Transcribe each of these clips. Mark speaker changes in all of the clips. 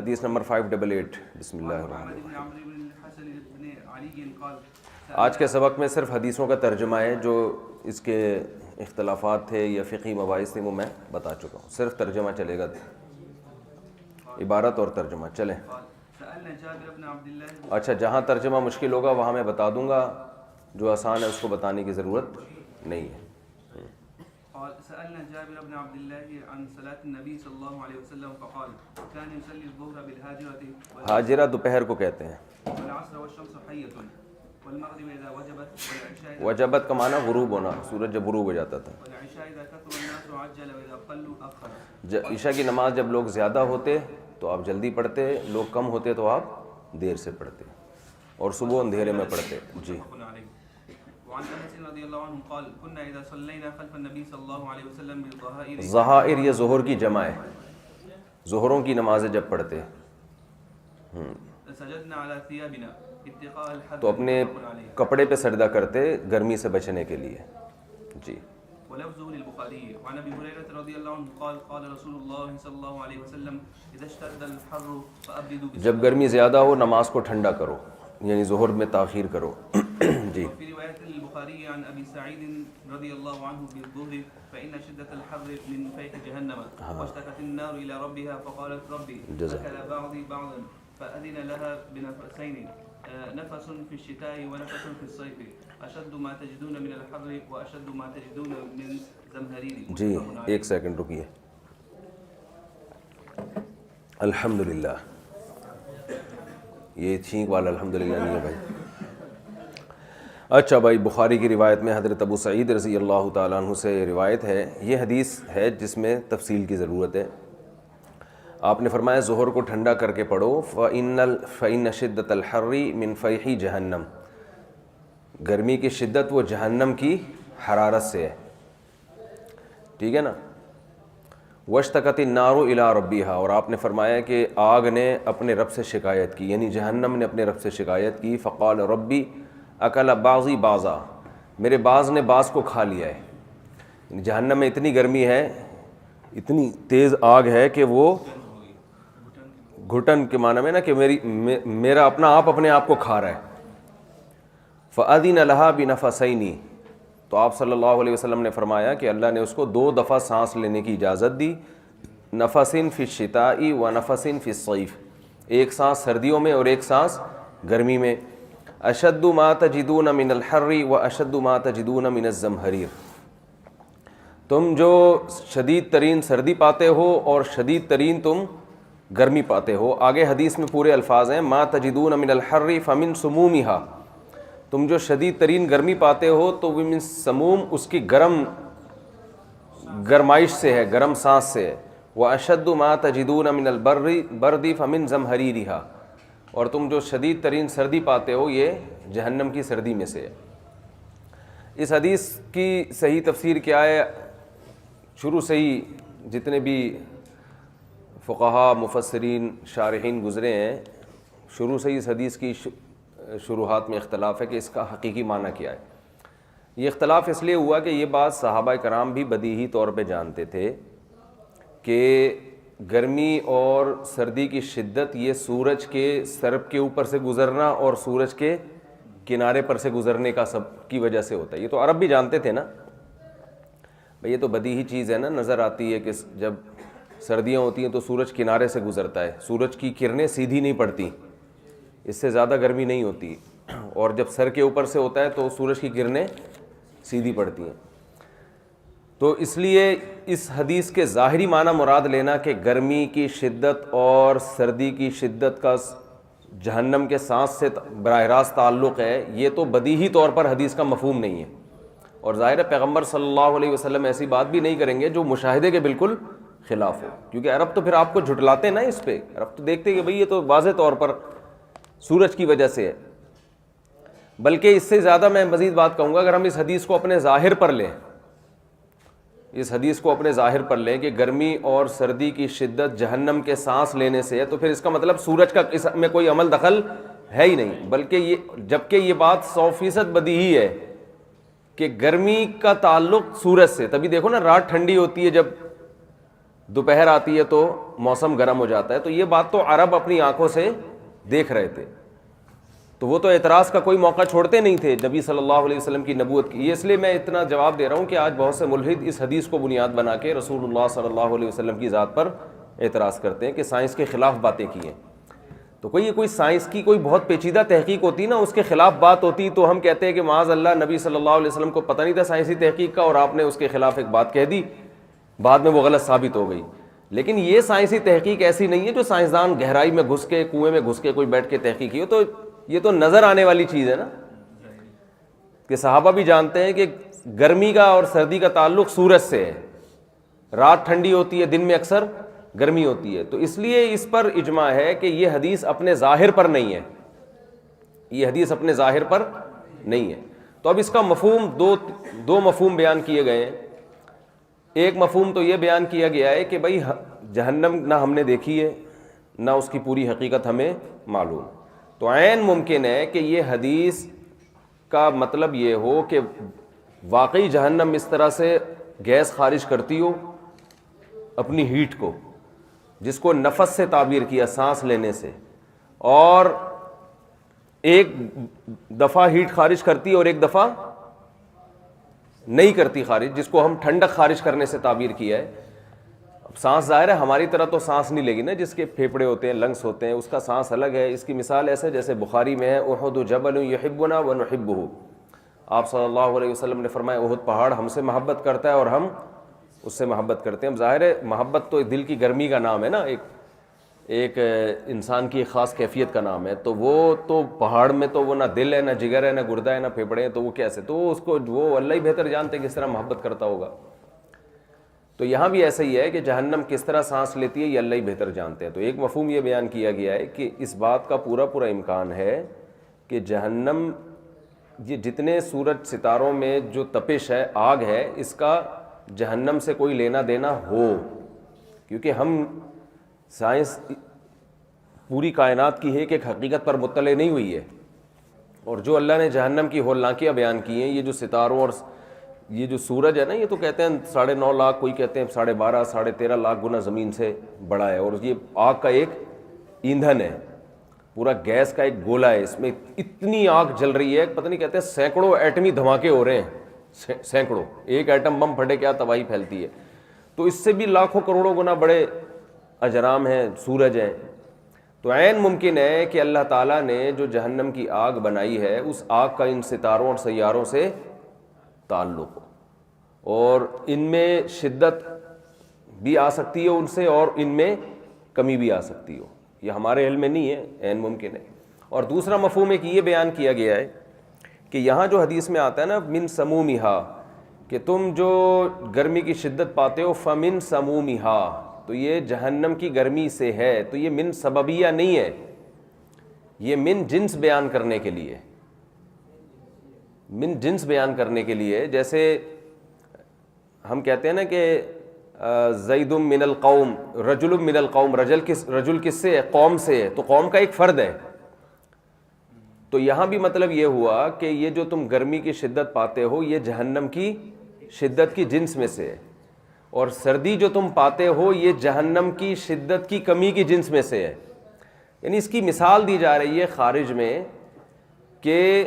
Speaker 1: حدیث نمبر 588. بسم اللہ الرحمن الرحیم. آج کے سبق میں صرف حدیثوں کا ترجمہ ہے، جو اس کے اختلافات تھے یا فقہی مباحث تھے وہ میں بتا چکا ہوں. صرف ترجمہ چلے گا، عبارت اور ترجمہ. چلیں. اچھا، جہاں ترجمہ مشکل ہوگا وہاں میں بتا دوں گا، جو آسان ہے اس کو بتانے کی ضرورت نہیں ہے.
Speaker 2: سألنا جابر بن عبد الله عن صلاة النبي صلى الله عليه وسلم فقال كان يصلي الظهر بالهاجرة
Speaker 1: حاجرہ دوپہر کو کہتے ہیں،
Speaker 2: والعصر والشمس حية والمغرب إذا وجبت والعشاء
Speaker 1: وجبت کا معنی غروب ہونا، سورج جب غروب ہو جاتا تھا.
Speaker 2: والعشاء إذا كثر الناس عجل وإذا قلوا أخر.
Speaker 1: عشاء کی نماز جب لوگ زیادہ ہوتے تو آپ جلدی پڑھتے، لوگ کم ہوتے تو آپ دیر سے پڑھتے، اور صبح اندھیرے میں پڑھتے. جی.
Speaker 2: وعن انس رضی اللہ عنہ قال كنا اذا صلينا خلف النبي صلی اللہ علیہ وسلم بالظهائر.
Speaker 1: ظہائر یہ ظہر کی جمع ہے، ظہروں کی نمازیں جب پڑھتے
Speaker 2: سجدنا على ثيابنا اتقاء الحر
Speaker 1: تو اپنے کپڑے پہ سجدہ کرتے گرمی سے بچنے کے لیے. جی.
Speaker 2: ولفظه للبخاري وعن ابي هريره رضي الله عنه قال قال رسول الله صلى الله عليه وسلم اذا اشتد الحر فابردوا.
Speaker 1: جب گرمی زیادہ ہو نماز کو ٹھنڈا کرو، یعنی ظہر میں تاخیر کرو. جی.
Speaker 2: وفي روايه للبخاري عن ابي سعيد رضي الله عنه بالظهر فان شده الحر من فيح جهنم واشتكت النار الى ربها فقالت ربي اكل بعضي بعضا فاذن لها بنفسين نفس في الشتاء ونفس في الصيف اشد ما تجدون من الحر واشد ما تجدون من زمهرير.
Speaker 1: جی ایک سیکنڈ رکیے. الحمدللہ، یہ چھینک والا الحمدللہ نہیں ہے بھائی. اچھا بھائی، بخاری کی روایت میں حضرت ابو سعید رضی اللہ تعالیٰ عنہ سے روایت ہے. یہ حدیث ہے جس میں تفصیل کی ضرورت ہے. آپ نے فرمایا ظہر کو ٹھنڈا کر کے پڑھو. فَإِنَّ شِدَّةَ الْحَرِّ مِنْ فَيْحِ جہنم، گرمی کی شدت وہ جہنم کی حرارت سے ہے. ٹھیک ہے نا. وَاشْتَكَتِ النَّارُ إِلَىٰ رَبِّهَا، اور آپ نے فرمایا کہ آگ نے اپنے رب سے شکایت کی، یعنی جہنم نے اپنے رب سے شکایت کی. فَقَالَ رَبِّ اکل بعضی بعضا، میرے بعض نے بعض کو کھا لیا ہے. جہنم میں اتنی گرمی ہے، اتنی تیز آگ ہے کہ وہ گھٹن کے معنی میں نا کہ میرا اپنا آپ اپنے آپ کو کھا رہا ہے. فَأَذِنَ لَهَا بِنَفَسَيْنِ، تو آپ صلی اللہ علیہ وسلم نے فرمایا کہ اللہ نے اس کو 2 دفعہ سانس لینے کی اجازت دی. نفسن فی الشتاء و نفسن فی الصیف، ایک سانس سردیوں میں اور ایک سانس گرمی میں. اشد ما تجدون من الحر و اشد ما تجدون من الزمہریر، تم جو شدید ترین سردی پاتے ہو اور شدید ترین تم گرمی پاتے ہو. آگے حدیث میں پورے الفاظ ہیں. ما تجدون من الحر فمن سمومها، تم جو شدید ترین گرمی پاتے ہو تو وہ من سموم، اس کی گرمائش سے ہے، گرم سانس سے ہے. واشد ما تجدون من البرد فمن زمہریرها، اور تم جو شدید ترین سردی پاتے ہو یہ جہنم کی سردی میں سے ہے. اس حدیث کی صحیح تفسیر کیا ہے؟ شروع سے ہی جتنے بھی فقہا، مفسرین، شارحین گزرے ہیں، شروع سے ہی اس حدیث کی شروحات میں اختلاف ہے کہ اس کا حقیقی معنی کیا ہے. یہ اختلاف اس لیے ہوا کہ یہ بات صحابہ کرام بھی بدیہی طور پہ جانتے تھے کہ گرمی اور سردی کی شدت یہ سورج کے سرب کے اوپر سے گزرنا اور سورج کے کنارے پر سے گزرنے کا سب کی وجہ سے ہوتا ہے. یہ تو عرب بھی جانتے تھے نا بھئی، یہ تو بدیہی چیز ہے نا، نظر آتی ہے کہ جب سردیاں ہوتی ہیں تو سورج کنارے سے گزرتا ہے، سورج کی کرنیں سیدھی نہیں پڑتی، اس سے زیادہ گرمی نہیں ہوتی. اور جب سر کے اوپر سے ہوتا ہے تو سورج کی کرنیں سیدھی پڑتی ہیں. تو اس لیے اس حدیث کے ظاہری معنی مراد لینا کہ گرمی کی شدت اور سردی کی شدت کا جہنم کے سانس سے براہ راست تعلق ہے، یہ تو بدیہی طور پر حدیث کا مفہوم نہیں ہے. اور ظاہر ہے پیغمبر صلی اللہ علیہ وسلم ایسی بات بھی نہیں کریں گے جو مشاہدے کے بالکل خلاف ہو، کیونکہ عرب تو پھر آپ کو جھٹلاتے نا اس پہ. عرب تو دیکھتے کہ بھئی یہ تو واضح طور پر سورج کی وجہ سے ہے. بلکہ اس سے زیادہ میں مزید بات کہوں گا، اگر ہم اس حدیث کو اپنے ظاہر پر لیں، اس حدیث کو اپنے ظاہر پر لیں کہ گرمی اور سردی کی شدت جہنم کے سانس لینے سے ہے، تو پھر اس کا مطلب سورج کا اس میں کوئی عمل دخل ہے ہی نہیں. بلکہ یہ جبکہ یہ بات 100% بدیہی ہے کہ گرمی کا تعلق سورج سے. تبھی دیکھو نا رات ٹھنڈی ہوتی ہے جب دوپہر آتی ہے تو موسم گرم ہو جاتا ہے. تو یہ بات تو عرب اپنی آنکھوں سے دیکھ رہے تھے, تو وہ تو اعتراض کا کوئی موقع چھوڑتے نہیں تھے نبی صلی اللہ علیہ وسلم کی نبوت کی. یہ اس لیے میں اتنا جواب دے رہا ہوں کہ آج بہت سے ملحد اس حدیث کو بنیاد بنا کے رسول اللہ صلی اللہ علیہ وسلم کی ذات پر اعتراض کرتے ہیں کہ سائنس کے خلاف باتیں کی ہیں. تو کوئی سائنس کی کوئی بہت پیچیدہ تحقیق ہوتی نا, اس کے خلاف بات ہوتی تو ہم کہتے ہیں کہ معاذ اللہ نبی صلی اللہ علیہ وسلم کو پتہ نہیں تھا سائنسی تحقیق کا اور آپ نے اس کے خلاف ایک بات کہہ دی, بعد میں وہ غلط ثابت ہو گئی. لیکن یہ سائنسی تحقیق ایسی نہیں ہے جو سائنسدان گہرائی میں گھس کے کنویں میں گھس کے کوئی بیٹھ کے تحقیق کی ہو. تو یہ تو نظر آنے والی چیز ہے نا, کہ صحابہ بھی جانتے ہیں کہ گرمی کا اور سردی کا تعلق سورج سے ہے, رات ٹھنڈی ہوتی ہے, دن میں اکثر گرمی ہوتی ہے. تو اس لیے اس پر اجماع ہے کہ یہ حدیث اپنے ظاہر پر نہیں ہے, یہ حدیث اپنے ظاہر پر نہیں ہے. تو اب اس کا مفہوم دو مفہوم بیان کیے گئے ہیں. ایک مفہوم تو یہ بیان کیا گیا ہے کہ بھائی جہنم نہ ہم نے دیکھی ہے نہ اس کی پوری حقیقت ہمیں معلوم. تو عین ممکن ہے کہ یہ حدیث کا مطلب یہ ہو کہ واقعی جہنم اس طرح سے گیس خارج کرتی ہو اپنی ہیٹ کو, جس کو نفس سے تعبیر کیا, سانس لینے سے, اور ایک دفعہ ہیٹ خارج کرتی اور ایک دفعہ نہیں کرتی خارج, جس کو ہم ٹھنڈک خارج کرنے سے تعبیر کیا ہے. اب سانس ظاہر ہے ہماری طرح تو سانس نہیں لے گی نا, جس کے پھیپھڑے ہوتے ہیں, لنگس ہوتے ہیں, اس کا سانس الگ ہے. اس کی مثال ایسے جیسے بخاری میں ہے احد جبل یحبنا ونحبہ, آپ صلی اللہ علیہ وسلم نے فرمایا احد پہاڑ ہم سے محبت کرتا ہے اور ہم اس سے محبت کرتے ہیں. اب ظاہر ہے محبت تو دل کی گرمی کا نام ہے نا, ایک انسان کی ایک خاص کیفیت کا نام ہے. تو وہ تو پہاڑ میں تو وہ نہ دل ہے نہ جگر ہے نہ گردہ ہے نہ پھیپھڑے ہیں, تو وہ کیسے, تو اس کو وہ اللہ ہی بہتر جانتے ہیں کس طرح محبت کرتا ہوگا. تو یہاں بھی ایسا ہی ہے کہ جہنم کس طرح سانس لیتی ہے یہ اللہ ہی بہتر جانتے ہیں. تو ایک مفہوم یہ بیان کیا گیا ہے کہ اس بات کا پورا امکان ہے کہ جہنم, یہ جتنے سورج ستاروں میں جو تپش ہے, آگ ہے, اس کا جہنم سے کوئی لینا دینا ہو, کیونکہ ہم سائنس پوری کائنات کی ہے کہ ایک حقیقت پر مطلع نہیں ہوئی ہے. اور جو اللہ نے جہنم کی ہولناکیاں بیان کی ہیں, یہ جو ستاروں اور یہ جو سورج ہے نا, یہ تو کہتے ہیں 9.5 لاکھ, کوئی کہتے ہیں 12.5 13.5 لاکھ گنا زمین سے بڑا ہے, اور یہ آگ کا ایک ایندھن ہے, پورا گیس کا ایک گولا ہے. اس میں اتنی آگ جل رہی ہے, پتہ نہیں کہتے ہیں سینکڑوں ایٹمی دھماکے ہو رہے ہیں, سینکڑوں, ایک ایٹم بم پھٹے کیا تباہی پھیلتی ہے. تو اس سے بھی لاکھوں کروڑوں گنا بڑے اجرام ہیں, سورج ہیں. تو عین ممکن ہے کہ اللہ تعالیٰ نے جو جہنم کی آگ بنائی ہے, اس آگ کا ان ستاروں اور سیاروں سے تعلق ہو, اور ان میں شدت بھی آ سکتی ہے ان سے, اور ان میں کمی بھی آ سکتی ہو. یہ ہمارے علم میں نہیں ہے, عین ممکن ہے. اور دوسرا مفہوم ایک یہ بیان کیا گیا ہے کہ یہاں جو حدیث میں آتا ہے نا من سمومہا, کہ تم جو گرمی کی شدت پاتے ہو فمن سمومہا, تو یہ جہنم کی گرمی سے ہے. تو یہ من سببیہ نہیں ہے, یہ من جنس بیان کرنے کے لیے, من جنس بیان کرنے کے لیے. جیسے ہم کہتے ہیں نا کہ زید من القوم, رجل من القوم, رجل کس سے ہے, قوم سے ہے, تو قوم کا ایک فرد ہے. تو یہاں بھی مطلب یہ ہوا کہ یہ جو تم گرمی کی شدت پاتے ہو یہ جہنم کی شدت کی جنس میں سے ہے, اور سردی جو تم پاتے ہو یہ جہنم کی شدت کی کمی کی جنس میں سے ہے. یعنی اس کی مثال دی جا رہی ہے خارج میں, کہ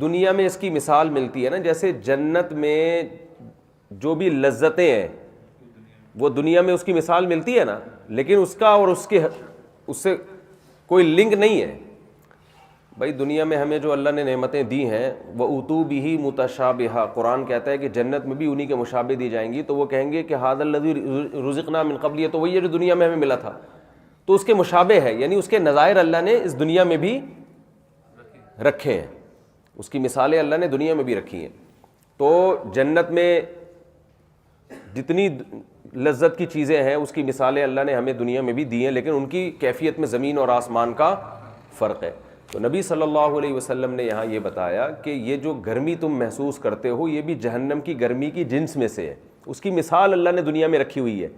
Speaker 1: دنیا میں اس کی مثال ملتی ہے نا, جیسے جنت میں جو بھی لذتیں ہیں وہ دنیا میں اس کی مثال ملتی ہے نا, لیکن اس کا اور اس سے کوئی لنک نہیں ہے. بھائی دنیا میں ہمیں جو اللہ نے نعمتیں دی ہیں, وَأُوتُوا بِهِ مُتَشَابِهًا, قرآن کہتا ہے کہ جنت میں بھی انہی کے مشابہ دی جائیں گی. تو وہ کہیں گے کہ هَذَا الَّذِي رُزِقْنَا مِن قَبْلِ, تو وہی ہے جو دنیا میں ہمیں ملا تھا. تو اس کے مشابہ ہے, یعنی اس کے نظائر اللہ نے اس دنیا میں بھی رکھے ہیں, اس کی مثالیں اللہ نے دنیا میں بھی رکھی ہیں. تو جنت میں جتنی لذت کی چیزیں ہیں اس کی مثالیں اللہ نے ہمیں دنیا میں بھی دی ہیں, لیکن ان کی کیفیت میں زمین اور آسمان کا فرق ہے. تو نبی صلی اللہ علیہ وسلم نے یہاں یہ بتایا کہ یہ جو گرمی تم محسوس کرتے ہو یہ بھی جہنم کی گرمی کی جنس میں سے ہے, اس کی مثال اللہ نے دنیا میں رکھی ہوئی ہے.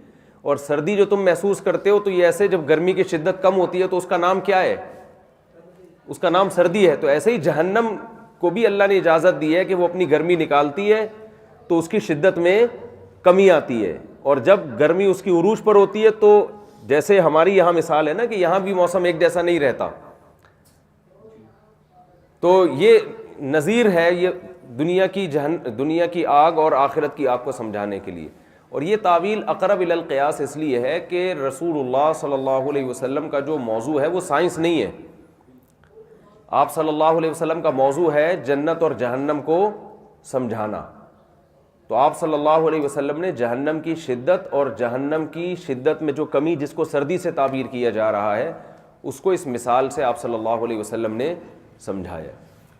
Speaker 1: اور سردی جو تم محسوس کرتے ہو تو یہ ایسے جب گرمی کی شدت کم ہوتی ہے تو اس کا نام کیا ہے, اس کا نام سردی ہے. تو ایسے ہی جہنم کو بھی اللہ نے اجازت دی ہے کہ وہ اپنی گرمی نکالتی ہے تو اس کی شدت میں کمی آتی ہے, اور جب گرمی اس کی عروج پر ہوتی ہے تو جیسے ہماری یہاں مثال ہے نا کہ یہاں بھی موسم ایک جیسا نہیں رہتا، تو یہ نظیر ہے یہ دنیا کی آگ اور آخرت کی آگ کو سمجھانے کے لیے. اور یہ تعویل اقرب الی القیاس اس لیے ہے کہ رسول اللہ صلی اللہ علیہ وسلم کا جو موضوع ہے وہ سائنس نہیں ہے. آپ صلی اللہ علیہ وسلم کا موضوع ہے جنت اور جہنم کو سمجھانا. تو آپ صلی اللہ علیہ وسلم نے جہنم کی شدت اور جہنم کی شدت میں جو کمی جس کو سردی سے تعبیر کیا جا رہا ہے اس کو اس مثال سے آپ صلی اللہ علیہ وسلم نے سمجھایا.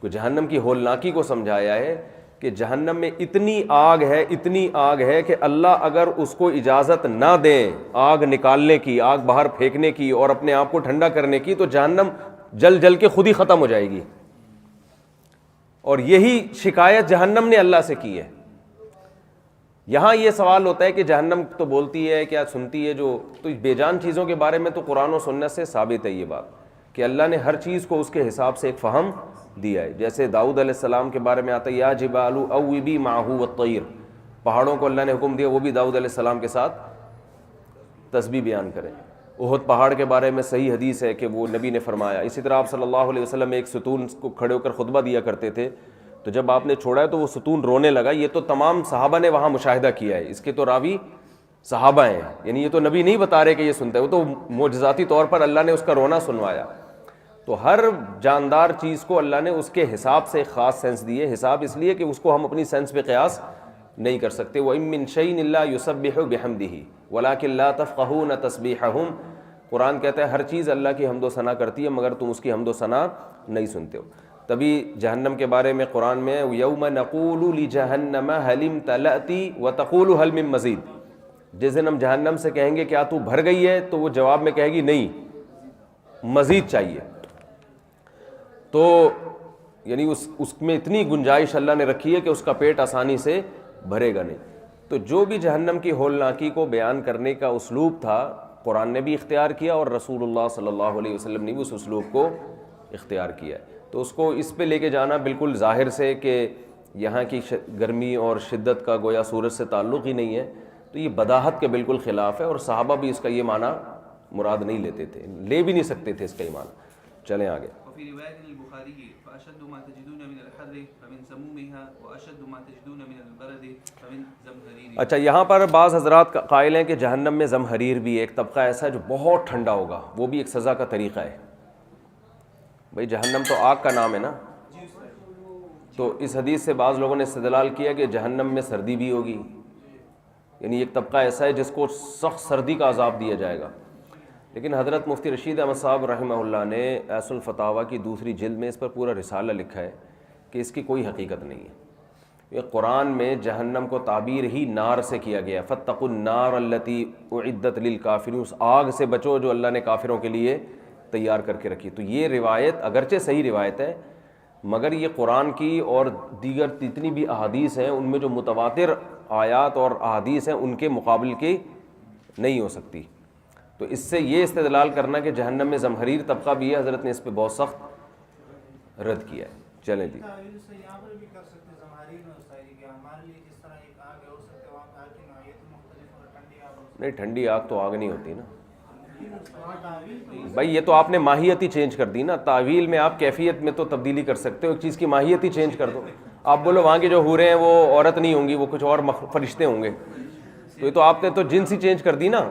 Speaker 1: کہ جہنم کی ہولناکی کو سمجھایا ہے کہ جہنم میں اتنی آگ ہے کہ اللہ اگر اس کو اجازت نہ دیں آگ نکالنے کی، آگ باہر پھینکنے کی اور اپنے آپ کو ٹھنڈا کرنے کی، تو جہنم جل کے خود ہی ختم ہو جائے گی. اور یہی شکایت جہنم نے اللہ سے کی ہے. یہاں یہ سوال ہوتا ہے کہ جہنم تو بولتی ہے کیا سنتی ہے جو، تو بے جان چیزوں کے بارے میں تو قرآن و سنت سے ثابت ہے یہ بات کہ اللہ نے ہر چیز کو اس کے حساب سے ایک فہم دیا ہے. جیسے داؤد علیہ السلام کے بارے میں آتا ہے یا جبال اوبی معہ والطیر، پہاڑوں کو اللہ نے حکم دیا وہ بھی داؤد علیہ السلام کے ساتھ تسبیح بیان کریں. احد پہاڑ کے بارے میں صحیح حدیث ہے کہ وہ نبی نے فرمایا. اسی طرح آپ صلی اللہ علیہ وسلم ایک ستون کو کھڑے ہو کر خطبہ دیا کرتے تھے، تو جب آپ نے چھوڑا ہے تو وہ ستون رونے لگا. یہ تو تمام صحابہ نے وہاں مشاہدہ کیا ہے، اس کے تو راوی صحابہ ہیں، یعنی یہ تو نبی نہیں بتا رہے کہ یہ سنتا ہے، وہ تو معجزاتی طور پر اللہ نے اس کا رونا سنوایا. تو ہر جاندار چیز کو اللہ نے اس کے حساب سے خاص سینس دی ہے. حساب اس لیے کہ اس کو ہم اپنی سینس پہ قیاس نہیں کر سکتے. وَإِن مِّن شَيْءٍ إِلَّا يُسَبِّحُ بِحَمْدِهِ وَلَٰكِن لَّا تَفْقَهُونَ تَسْبِيحَهُمْ. قرآن کہتا ہے ہر چیز اللہ کی حمد و ثنا کرتی ہے مگر تم اس کی حمد و ثنا نہیں سنتے ہو. تبھی جہنم کے بارے میں قرآن میں یوم نقول لجہنم هل امتلأت وتقول هل من مزید، جس دن ہم جہنم سے کہیں گے کیا تو بھر گئی ہے، تو وہ جواب میں کہے گی نہیں مزید چاہیے. تو یعنی اس میں اتنی گنجائش اللہ نے رکھی ہے کہ اس کا پیٹ آسانی سے بھرے گا نہیں. تو جو بھی جہنم کی ہولناکی کو بیان کرنے کا اسلوب تھا قرآن نے بھی اختیار کیا اور رسول اللہ صلی اللہ علیہ وسلم نے بھی اس اسلوب کو اختیار کیا. تو اس کو اس پہ لے کے جانا بالکل ظاہر سے کہ یہاں کی گرمی اور شدت کا گویا سورج سے تعلق ہی نہیں ہے، تو یہ بداہت کے بالکل خلاف ہے. اور صحابہ بھی اس کا یہ معنی مراد نہیں لیتے تھے، لے بھی نہیں سکتے تھے اس کا یہ معنی. چلیں آگے.
Speaker 2: وفي رواية البخاري فأشد ما تجدون من الحر فمن سمومها وأشد ما تجدون من البرد فمن زمهريرها.
Speaker 1: اچھا یہاں پر بعض حضرات قائل ہیں کہ جہنم میں زمہریر بھی ایک طبقہ ایسا ہے جو بہت ٹھنڈا ہوگا، وہ بھی ایک سزا کا طریقہ ہے. بھئی جہنم تو آگ کا نام ہے نا، تو اس حدیث سے بعض لوگوں نے استدلال کیا کہ جہنم میں سردی بھی ہوگی، یعنی ایک طبقہ ایسا ہے جس کو سخت سردی کا عذاب دیا جائے گا. لیکن حضرت مفتی رشید احمد صاحب رحمہ اللہ نے ایس الفتاویٰ کی دوسری جلد میں اس پر پورا رسالہ لکھا ہے کہ اس کی کوئی حقیقت نہیں ہے. یہ قرآن میں جہنم کو تعبیر ہی نار سے کیا گیا، فاتقوا النار التی اعدت للکافرین، اس آگ سے بچو جو اللہ نے کافروں کے لیے تیار کر کے رکھی. تو یہ روایت اگرچہ صحیح روایت ہے مگر یہ قرآن کی اور دیگر جتنی بھی احادیث ہیں ان میں جو متواتر آیات اور احادیث ہیں ان کے مقابل کی نہیں ہو سکتی. تو اس سے یہ استدلال کرنا کہ جہنم میں زمہریر طبقہ بھی ہے، حضرت نے اس پہ بہت سخت رد کیا ہے. چلیں جی. نہیں ٹھنڈی آگ تو آگ نہیں ہوتی نا بھائی، یہ تو آپ نے ماہیت ہی چینج کر دی نا. تعویل میں آپ کیفیت میں تو تبدیلی کر سکتے ہو، ایک چیز کی ماہیت ہی چینج کر دو. آپ بولو وہاں کی جو حوریں ہیں وہ عورت نہیں ہوں گی، وہ کچھ اور فرشتے ہوں گے، تو یہ تو آپ نے تو جنس ہی چینج کر دی نا.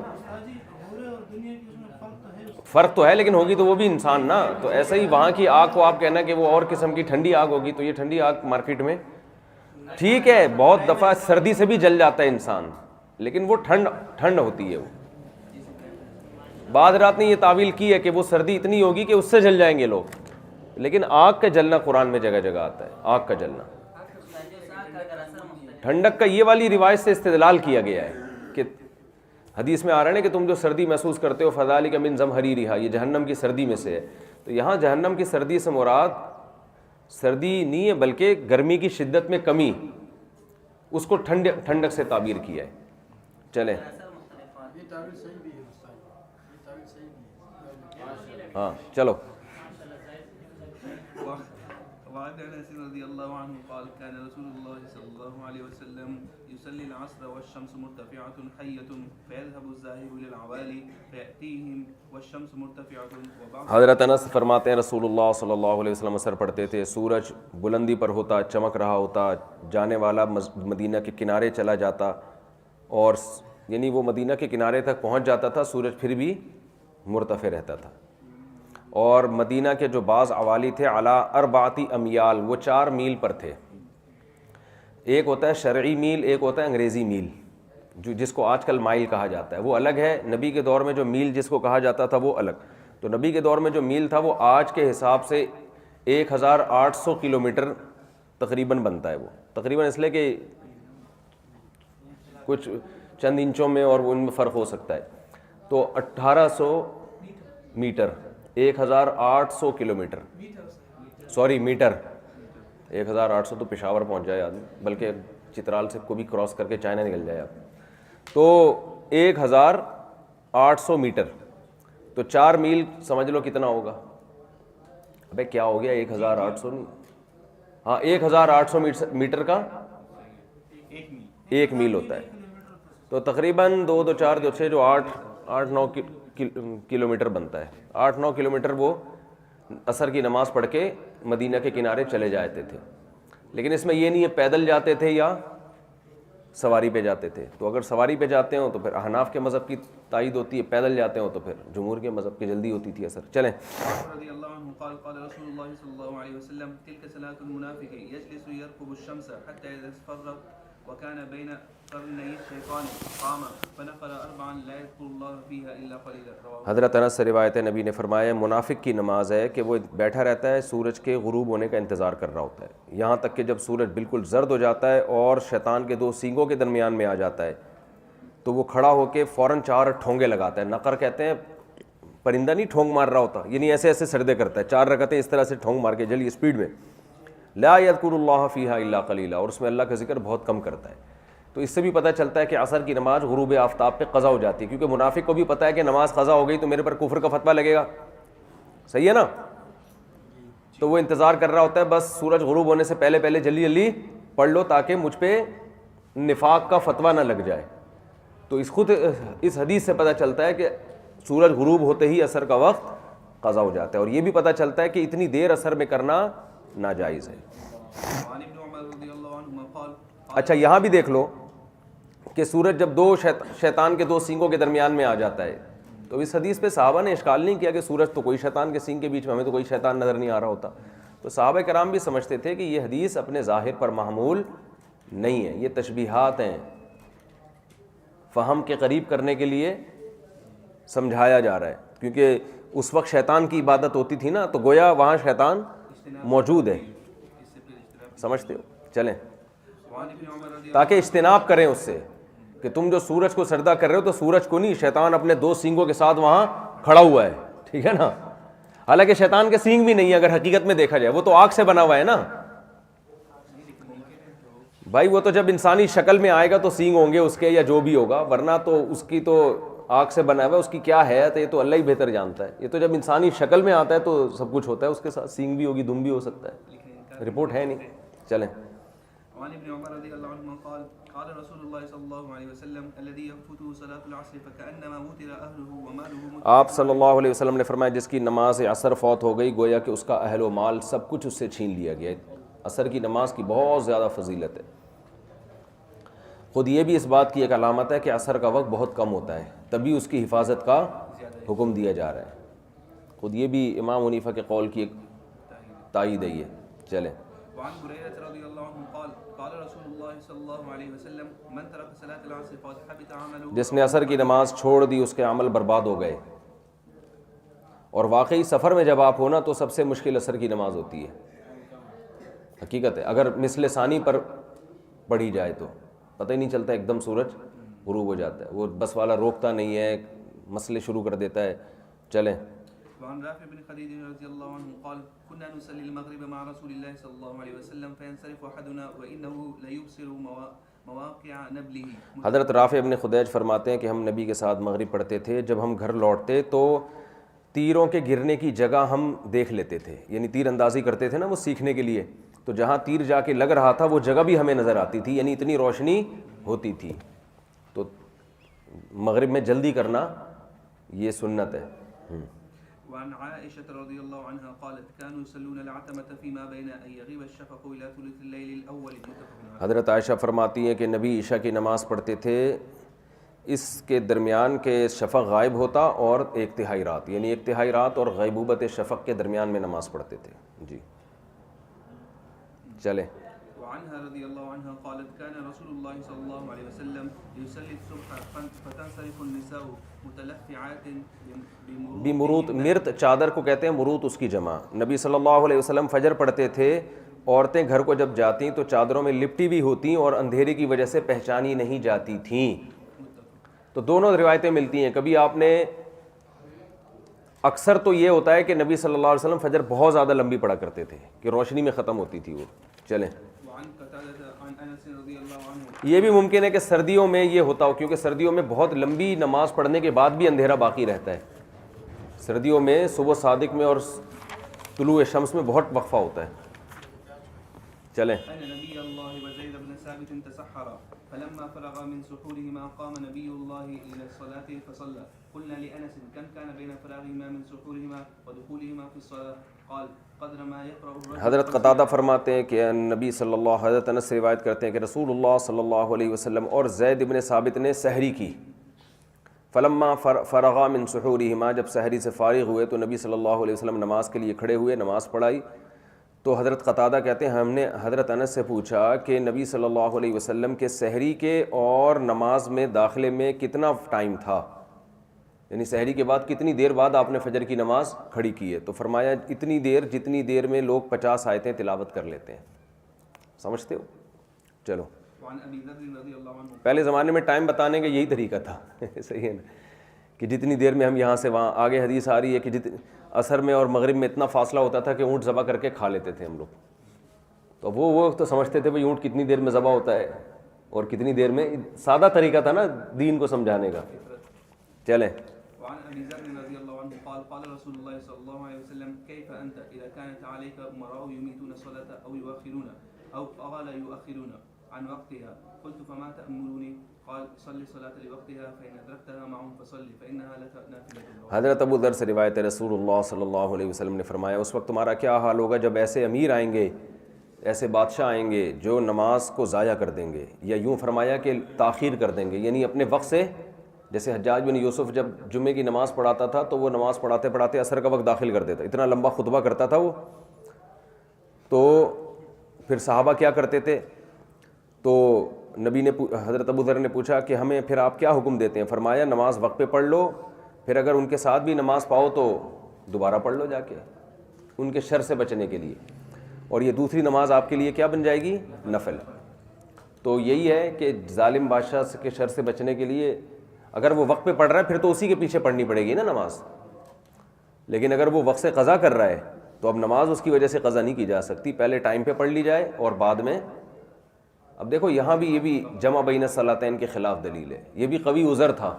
Speaker 1: فرق تو ہے لیکن ہوگی تو وہ بھی انسان نا. تو ایسا ہی وہاں کی آگ کو آپ کہنا کہ وہ اور قسم کی ٹھنڈی آگ ہوگی، تو یہ ٹھنڈی آگ مارکیٹ میں ٹھیک ہے بہت دفعہ سردی سے بھی جل جاتا ہے انسان، لیکن وہ ٹھنڈ ہوتی ہے. وہ بعض رات نے یہ تعویل کی ہے کہ وہ سردی اتنی ہوگی کہ اس سے جل جائیں گے لوگ، لیکن آگ کا جلنا قرآن میں جگہ جگہ آتا ہے. آگ کا جلنا ٹھنڈک کا یہ والی روایت سے استدلال کیا گیا ہے کہ حدیث میں آ رہا ہے کہ تم جو سردی محسوس کرتے ہو فذالک من زمہریرھا، یہ جہنم کی سردی میں سے ہے. تو یہاں جہنم کی سردی سے مراد سردی نہیں ہے بلکہ گرمی کی شدت میں کمی، اس کو ٹھنڈک سے تعبیر کیا ہے. چلیں ہاں چلو.
Speaker 2: وعن وعن انس رضي الله عنه قال كان رسول الله صلى الله عليه وسلم يصلي العصر والشمس مرتفعة حية فيذهب الذاهب للعوالي فيأتيهم والشمس مرتفعة وبعض
Speaker 1: حضرت انس فرماتے ہیں رسول اللہ صلی اللہ علیہ وسلم اثر پڑھتے تھے، سورج بلندی پر ہوتا، چمک رہا ہوتا، جانے والا مدینہ کے کنارے چلا جاتا، اور یعنی وہ مدینہ کے کنارے تک پہنچ جاتا تھا، سورج پھر بھی مرتفع رہتا تھا، اور مدینہ کے جو بعض عوالی تھے علی 4 امیال، وہ 4 میل پر تھے. ایک ہوتا ہے شرعی میل، ایک ہوتا ہے انگریزی میل، جس کو آج کل مائل کہا جاتا ہے، وہ الگ ہے. نبی کے دور میں جو میل جس کو کہا جاتا تھا وہ الگ. تو نبی کے دور میں جو میل تھا وہ آج کے حساب سے 1800 کلومیٹر تقریباً بنتا ہے. وہ تقریباً اس لیے کہ کچھ چند انچوں میں اور ان میں فرق ہو سکتا ہے. تو 1800 میٹر، 1800 کلومیٹر، سوری میٹر، 1800 تو پشاور پہنچ جائے آدمی، بلکہ چترال سے کو بھی کراس کر کے چائنا نکل جائے آپ. تو 1800 میٹر، تو 4 میل سمجھ لو کتنا ہوگا. ابے کیا ہو گیا 1800 نہیں، ہاں 1800 میٹر کا 1 میل ہوتا ہے. تو تقریباً 2 2 4 جو 6 جو 8 9 کلومیٹر بنتا ہے. 8 9 کلومیٹر وہ عصر کی نماز پڑھ کے مدینہ کے کنارے چلے جاتے تھے. لیکن اس میں یہ نہیں ہے پیدل جاتے تھے یا سواری پہ جاتے تھے. تو اگر سواری پہ جاتے ہوں تو پھر احناف کے مذہب کی تائید ہوتی ہے، پیدل جاتے ہوں تو پھر جمہور کے مذہب کی جلدی ہوتی تھی اثر. چلیں.
Speaker 2: رضی اللہ عنہ قال قال رسول اللہ صلی اللہ علیہ وسلم تلك صلاة المنافق يجلس يرقب الشمس حتى إذا اصفرت وكان بين قرني الشيطان قام فنفل 4 لا يذكر الله فيها إلا قليلا.
Speaker 1: حضرت انس سے روایت ہے، نبی نے فرمایا منافق کی نماز ہے کہ وہ بیٹھا رہتا ہے، سورج کے غروب ہونے کا انتظار کر رہا ہوتا ہے، یہاں تک کہ جب سورج بالکل زرد ہو جاتا ہے اور شیطان کے 2 سینگوں کے درمیان میں آ جاتا ہے تو وہ کھڑا ہو کے فوراً 4 ٹھونگے لگاتا ہے. نقر کہتے ہیں، پرندہ نہیں ٹھونگ مار رہا ہوتا، یعنی ایسے ایسے سردے کرتا ہے. 4 رکعتیں اس طرح سے ٹھونگ مار کے جلدی اسپیڈ میں، لا یذکر اللہ فیہا الا قلیلا، اور اس میں اللہ کا ذکر بہت کم کرتا ہے. تو اس سے بھی پتہ چلتا ہے کہ عصر کی نماز غروب آفتاب پہ قضا ہو جاتی ہے، کیونکہ منافق کو بھی پتہ ہے کہ نماز قضا ہو گئی تو میرے پر کفر کا فتویٰ لگے گا. صحیح ہے نا؟ تو وہ انتظار کر رہا ہوتا ہے بس سورج غروب ہونے سے پہلے پہلے جلدی جلدی پڑھ لو تاکہ مجھ پہ نفاق کا فتویٰ نہ لگ جائے. تو اس حدیث سے پتہ چلتا ہے کہ سورج غروب ہوتے ہی عصر کا وقت قضا ہو جاتا ہے، اور یہ بھی پتہ چلتا ہے کہ اتنی دیر عصر میں کرنا ناجائز ہے. اچھا یہاں بھی دیکھ لو کہ سورج جب 2 شیطان کے 2 سینگوں کے درمیان میں آ جاتا ہے، تو اس حدیث پہ صحابہ نے اشکال نہیں کیا کہ سورج تو کوئی شیطان کے سینگ کے بیچ میں، ہمیں تو کوئی شیطان نظر نہیں آ رہا ہوتا. تو صحابہ کرام بھی سمجھتے تھے کہ یہ حدیث اپنے ظاہر پر محمول نہیں ہے، یہ تشبیہات ہیں، فہم کے قریب کرنے کے لیے سمجھایا جا رہا ہے. کیونکہ اس وقت شیطان کی عبادت ہوتی تھی نا، تو گویا وہاں شیطان موجود ہے، سمجھتے ہو. چلیں، تاکہ اجتناب کریں اس سے کہ تم جو سورج کو سردہ کر رہے ہو تو سورج کو نہیں، شیطان اپنے 2 سینگوں کے ساتھ وہاں کھڑا ہوا ہے، ٹھیک ہے نا. حالانکہ شیطان کے سینگ بھی نہیں ہے اگر حقیقت میں دیکھا جائے، وہ تو آگ سے بنا ہوا ہے نا بھائی. وہ تو جب انسانی شکل میں آئے گا تو سینگ ہوں گے اس کے یا جو بھی ہوگا، ورنہ تو اس کی تو آگ سے بنا ہوا ہے، اس کی کیا ہے تو یہ تو اللہ ہی بہتر جانتا ہے. یہ تو جب انسانی شکل میں آتا ہے تو سب کچھ ہوتا ہے، اس کے ساتھ سینگ بھی ہوگی، دم بھی ہو سکتا ہے، رپورٹ ہے نہیں. چلیں.
Speaker 2: وعن ابن عمر رضی اللہ عنہما قال قال رسول اللہ صلی اللہ علیہ وسلم الذي يفوته صلاة العصر فكأنما وتر أهله وماله.
Speaker 1: آپ صلی اللہ علیہ وسلم نے فرمایا جس کی نماز عصر فوت ہو گئی گویا کہ اس کا اہل و مال سب کچھ اس سے چھین لیا گیا. عصر کی نماز کی بہت زیادہ فضیلت ہے. خود یہ بھی اس بات کی ایک علامت ہے کہ عصر کا وقت بہت کم ہوتا ہے، تبھی اس کی حفاظت کا حکم دیا جا رہا ہے. خود یہ بھی امام حنیفہ کے قول کی ایک تائید ہے. یہ چلیں.
Speaker 2: وعن بريدة رضي الله عنه قال قال رسول الله صلى الله عليه وسلم من ترك صلاة العصر فقد حبط عمله.
Speaker 1: جس نے عصر کی نماز چھوڑ دی اس کے عمل برباد ہو گئے. اور واقعی سفر میں جب آپ ہونا تو سب سے مشکل عصر کی نماز ہوتی ہے، حقیقت ہے. اگر مثل ثانی پر پڑھی جائے تو پتہ ہی نہیں چلتا، ایک دم سورج غروب ہو جاتا ہے، وہ بس والا روکتا نہیں ہے، مسئلے شروع کر دیتا ہے. چلیں.
Speaker 2: وعن رافع بن خديج رضي الله عنه قال كنا نصلي المغرب مع رسول الله صلى الله عليه وسلم فينصرف احدنا وانه ليبصر مواقع نبله.
Speaker 1: حضرت رافع بن خدیج فرماتے ہیں کہ ہم نبی کے ساتھ مغرب پڑھتے تھے، جب ہم گھر لوٹتے تو تیروں کے گرنے کی جگہ ہم دیکھ لیتے تھے، یعنی تیر اندازی کرتے تھے نا وہ سیکھنے کے لیے، تو جہاں تیر جا کے لگ رہا تھا وہ جگہ بھی ہمیں نظر آتی تھی، یعنی اتنی روشنی ہوتی تھی. تو مغرب میں جلدی کرنا یہ سنت ہے.
Speaker 2: وعن عائشة رضي الله عنها قالت كانوا يصلون العتمة فيما بين أن يغيب الشفق إلى ثلث الليل الأول متفق عليه.
Speaker 1: حضرت عائشہ فرماتی ہیں کہ نبی عشاء کی نماز پڑھتے تھے اس کے درمیان کے شفق غائب ہوتا اور ایک تہائی رات، یعنی ایک تہائی رات اور غیبوبت شفق کے درمیان میں نماز پڑھتے تھے. جی چلیں.
Speaker 2: وعنها رضي الله عنها قالت كان رسول الله صلى الله عليه وسلم يصلي الصبح فتنصرف النساء متلفعات
Speaker 1: بمروت، مرت چادر کو کہتے ہیں، مروت اس کی جمع. نبی صلی اللہ علیہ وسلم فجر پڑھتے تھے، عورتیں گھر کو جب جاتیں تو چادروں میں لپٹی بھی ہوتیں اور اندھیرے کی وجہ سے پہچانی نہیں جاتی تھیں. تو دونوں روایتیں ملتی ہیں. کبھی آپ نے اکثر تو یہ ہوتا ہے کہ نبی صلی اللہ علیہ وسلم فجر بہت زیادہ لمبی پڑھا کرتے تھے کہ روشنی میں ختم ہوتی تھی وہ. چلیں. یہ بھی ممکن ہے کہ سردیوں میں یہ ہوتا ہو، کیونکہ سردیوں میں بہت لمبی نماز پڑھنے کے بعد بھی اندھیرا باقی رہتا ہے. سردیوں میں صبح صادق میں اور طلوع شمس میں بہت وقفہ ہوتا ہے. چلیں.
Speaker 2: فلما فرغ من سحورهما قام نبي الله إلى الصلاة فصلى. قلنا لأنس كم كان بين فراغهما من سحورهما ودخولهما في الصلاة؟ قال قدر ما يقرأ الرجل.
Speaker 1: حضرت قتادہ فرماتے ہیں کہ نبی صلی اللہ، حضرت انس سے روایت کرتے ہیں کہ رسول اللہ صلی اللہ علیہ وسلم اور زید بن ثابت نے سحری کی. فلما فرغا من سحورهما، جب سحری سے فارغ ہوئے تو نبی صلی اللہ علیہ وسلم نماز کے لیے کھڑے ہوئے، نماز پڑھائی. تو حضرت قتادہ کہتے ہیں ہم نے حضرت انس سے پوچھا کہ نبی صلی اللہ علیہ وسلم کے سحری کے اور نماز میں داخلے میں کتنا ٹائم تھا، یعنی سحری کے بعد کتنی دیر بعد آپ نے فجر کی نماز کھڑی کی ہے. تو فرمایا اتنی دیر جتنی دیر میں لوگ 50 آیتیں تلاوت کر لیتے ہیں. سمجھتے ہو؟ چلو. پہلے زمانے میں ٹائم بتانے کا یہی طریقہ تھا. صحیح ہے نا، کہ جتنی دیر میں ہم یہاں سے وہاں. آگے حدیث آ رہی ہے کہ عصر میں اور مغرب میں اتنا فاصلہ ہوتا تھا کہ اونٹ ذبح کر کے کھا لیتے تھے ہم لوگ. تو وہ تو سمجھتے تھے بھائی اونٹ کتنی دیر میں ذبح ہوتا ہے اور کتنی دیر میں. سادہ طریقہ تھا نا دین کو سمجھانے کا. چلیں.
Speaker 2: وعن ابي ذر رضي الله عنه قال قال رسول الله صلى الله عليه وسلم كيف انت اذا كانت عليك امراء يميتون الصلاه او يؤخرون او قال يؤخرون عن وقتها قلت فما تأمروني قال صلي صلاة لوقتها فإن أدركتها معهم فصلي فإنها نافلة.
Speaker 1: حضرت ابو ذر سے روایت ہے رسول اللہ صلی اللہ علیہ وسلم نے فرمایا اس وقت تمہارا کیا حال ہوگا جب ایسے امیر آئیں گے، ایسے بادشاہ آئیں گے جو نماز کو ضائع کر دیں گے، یا یوں فرمایا کہ تاخیر کر دیں گے، یعنی اپنے وقت سے. جیسے حجاج بن یوسف جب جمعے کی نماز پڑھاتا تھا تو وہ نماز پڑھاتے پڑھاتے عصر کا وقت داخل کر دیتا، اتنا لمبا خطبہ کرتا تھا وہ. تو پھر صحابہ کیا کرتے تھے؟ تو نبی نے حضرت ابو ذر نے پوچھا کہ ہمیں پھر آپ کیا حکم دیتے ہیں؟ فرمایا نماز وقت پہ پڑھ لو، پھر اگر ان کے ساتھ بھی نماز پاؤ تو دوبارہ پڑھ لو جا کے، ان کے شر سے بچنے کے لیے. اور یہ دوسری نماز آپ کے لیے کیا بن جائے گی؟ نفل. تو یہی ہے کہ ظالم بادشاہ کے شر سے بچنے کے لیے اگر وہ وقت پہ پڑھ رہا ہے پھر تو اسی کے پیچھے پڑھنی پڑے گی نا نماز. لیکن اگر وہ وقت سے قضا کر رہا ہے تو اب نماز اس کی وجہ سے قضا نہیں کی جا سکتی، پہلے ٹائم پہ پڑھ لی جائے اور بعد میں. اب دیکھو یہاں بھی یہ بھی جمع بین الصلاتین کے خلاف دلیل ہے، یہ بھی قوی عذر تھا.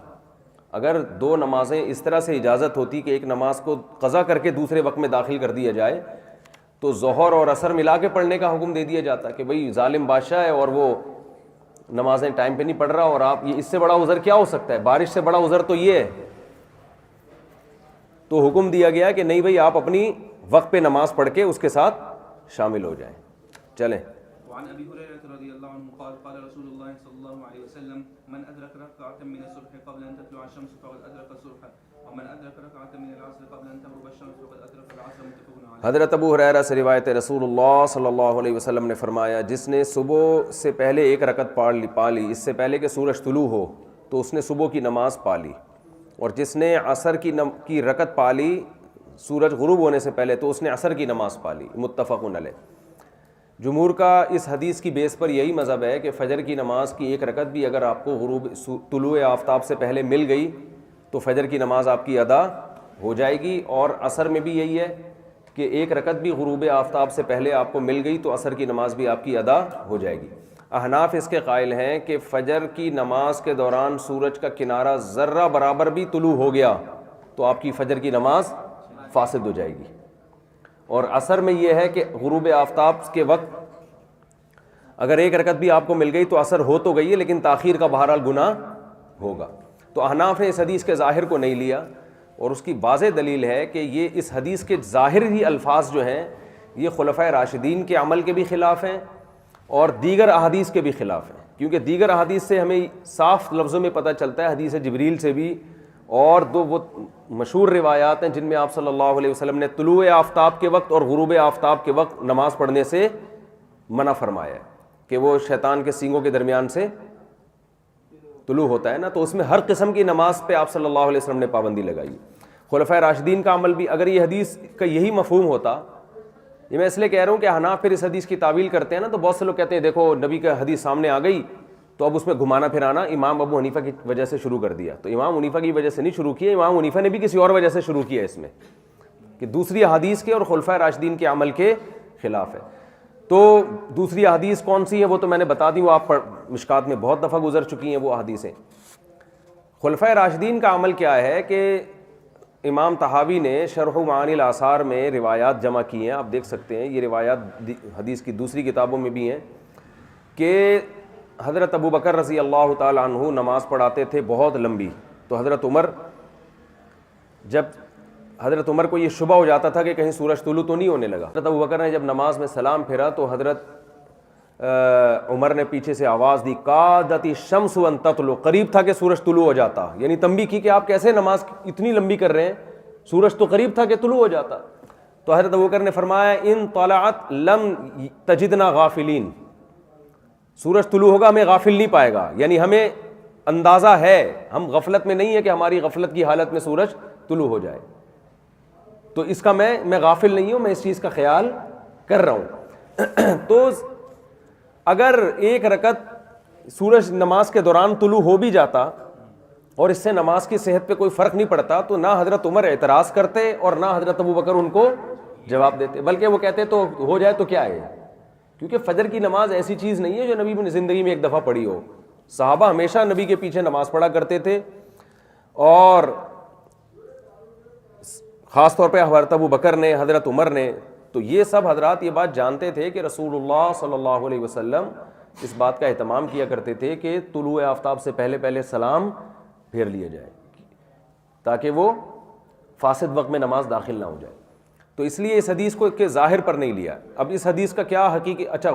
Speaker 1: اگر دو نمازیں اس طرح سے اجازت ہوتی کہ ایک نماز کو قضا کر کے دوسرے وقت میں داخل کر دیا جائے تو ظہر اور عصر ملا کے پڑھنے کا حکم دے دیا جاتا کہ بھئی ظالم بادشاہ ہے اور وہ نمازیں ٹائم پہ نہیں پڑھ رہا، اور آپ یہ اس سے بڑا عذر کیا ہو سکتا ہے؟ بارش سے بڑا عذر تو یہ ہے. تو حکم دیا گیا کہ نہیں بھئی آپ اپنی وقت پہ نماز پڑھ کے اس کے ساتھ شامل ہو جائیں. چلیں.
Speaker 2: وعن ابي هريره رضي الله عنه قال قال رسول الله صلى الله عليه وسلم من ادرك ركعه من الصبح قبل ان تطلع الشمس فقد ادرك الصبح ومن ادرك ركعه من العصر قبل ان تغرب الشمس فقد ادرك العصر. متفق عليه.
Speaker 1: حضرت ابو ہریرہ سے روایت ہے رسول اللہ صلی اللہ علیہ وسلم نے فرمایا جس نے صبح سے پہلے ایک رکعت پا لی اس سے پہلے کہ سورج طلوع ہو تو اس نے صبح کی نماز پا لی، اور جس نے عصر کی رکعت پا لی سورج غروب ہونے سے پہلے تو اس نے عصر کی نماز پا لی. متفق علیہ. جمہور کا اس حدیث کی بیس پر یہی مذہب ہے کہ فجر کی نماز کی ایک رکعت بھی اگر آپ کو طلوع آفتاب سے پہلے مل گئی تو فجر کی نماز آپ کی ادا ہو جائے گی. اور عصر میں بھی یہی ہے کہ ایک رکعت بھی غروب آفتاب سے پہلے آپ کو مل گئی تو عصر کی نماز بھی آپ کی ادا ہو جائے گی. احناف اس کے قائل ہیں کہ فجر کی نماز کے دوران سورج کا کنارہ ذرہ برابر بھی طلوع ہو گیا تو آپ کی فجر کی نماز فاسد ہو جائے گی. اور عصر میں یہ ہے کہ غروب آفتاب کے وقت اگر ایک رکعت بھی آپ کو مل گئی تو عصر ہو تو گئی ہے لیکن تاخیر کا بہرحال گناہ ہوگا. تو احناف نے اس حدیث کے ظاہر کو نہیں لیا اور اس کی واضح دلیل ہے کہ یہ اس حدیث کے ظاہر ہی الفاظ جو ہیں یہ خلفائے راشدین کے عمل کے بھی خلاف ہیں اور دیگر احادیث کے بھی خلاف ہیں, کیونکہ دیگر احادیث سے ہمیں صاف لفظوں میں پتہ چلتا ہے, حدیث جبریل سے بھی, اور دو وہ مشہور روایات ہیں جن میں آپ صلی اللہ علیہ وسلم نے طلوع آفتاب کے وقت اور غروب آفتاب کے وقت نماز پڑھنے سے منع فرمایا ہے کہ وہ شیطان کے سینگوں کے درمیان سے طلوع ہوتا ہے نا, تو اس میں ہر قسم کی نماز پہ آپ صلی اللہ علیہ وسلم نے پابندی لگائی. خلفائے راشدین کا عمل بھی, اگر یہ حدیث کا یہی مفہوم ہوتا, یہ میں اس لیے کہہ رہا ہوں کہ حناف پھر اس حدیث کی تعویل کرتے ہیں نا, تو بہت سے لوگ کہتے ہیں دیکھو نبی کا حدیث سامنے آ گئی تو اب اس میں گھمانا پھرانا امام ابو حنیفہ کی وجہ سے شروع کر دیا. تو امام حنیفہ کی وجہ سے نہیں شروع کیا, امام حنیفہ نے بھی کسی اور وجہ سے شروع کیا اس میں, کہ دوسری احادیث کے اور خلفائے راشدین کے عمل کے خلاف ہے. تو دوسری احادیث کون سی ہے وہ تو میں نے بتا دی, وہ آپ مشکات میں بہت دفعہ گزر چکی ہیں وہ احادیثیں. خلفائے راشدین کا عمل کیا ہے کہ امام طحاوی نے شرح معانی الآثار میں روایات جمع کی ہیں, آپ دیکھ سکتے ہیں یہ روایات حدیث کی دوسری کتابوں میں بھی ہیں, کہ حضرت ابو بکر رضی اللہ تعالی عنہ نماز پڑھاتے تھے بہت لمبی. تو حضرت عمر کو یہ شبہ ہو جاتا تھا کہ کہیں سورج طلوع تو نہیں ہونے لگا. حضرت ابو بکر نے جب نماز میں سلام پھیرا تو حضرت عمر نے پیچھے سے آواز دی, کادت الشمس ان تطلع, قریب تھا کہ سورج طلوع ہو جاتا, یعنی تنبیہ کی کہ آپ کیسے نماز اتنی لمبی کر رہے ہیں, سورج تو قریب تھا کہ طلوع ہو جاتا. تو حضرت ابو بکر نے فرمایا ان طلعت لم تجدنا غافلین, سورج طلوع ہوگا ہمیں غافل نہیں پائے گا, یعنی ہمیں اندازہ ہے, ہم غفلت میں نہیں ہے کہ ہماری غفلت کی حالت میں سورج طلوع ہو جائے, تو اس کا میں غافل نہیں ہوں, میں اس چیز کا خیال کر رہا ہوں. تو اگر ایک رکعت سورج نماز کے دوران طلوع ہو بھی جاتا اور اس سے نماز کی صحت پہ کوئی فرق نہیں پڑتا, تو نہ حضرت عمر اعتراض کرتے اور نہ حضرت ابو بکر ان کو جواب دیتے, بلکہ وہ کہتے تو ہو جائے تو کیا ہے, کیونکہ فجر کی نماز ایسی چیز نہیں ہے جو نبی نے زندگی میں ایک دفعہ پڑھی ہو. صحابہ ہمیشہ نبی کے پیچھے نماز پڑھا کرتے تھے, اور خاص طور پہ حضرت ابو بکر نے, حضرت عمر نے, تو یہ سب حضرات یہ بات جانتے تھے کہ رسول اللہ صلی اللہ علیہ وسلم اس بات کا اہتمام کیا کرتے تھے کہ طلوع آفتاب سے پہلے پہلے سلام پھیر لیا جائے تاکہ وہ فاسد وقت میں نماز داخل نہ ہو جائے. تو اس لیے اس حدیث کو کے ظاہر پر نہیں لیا. اب اس حدیث کا کیا حقیقی, اچھا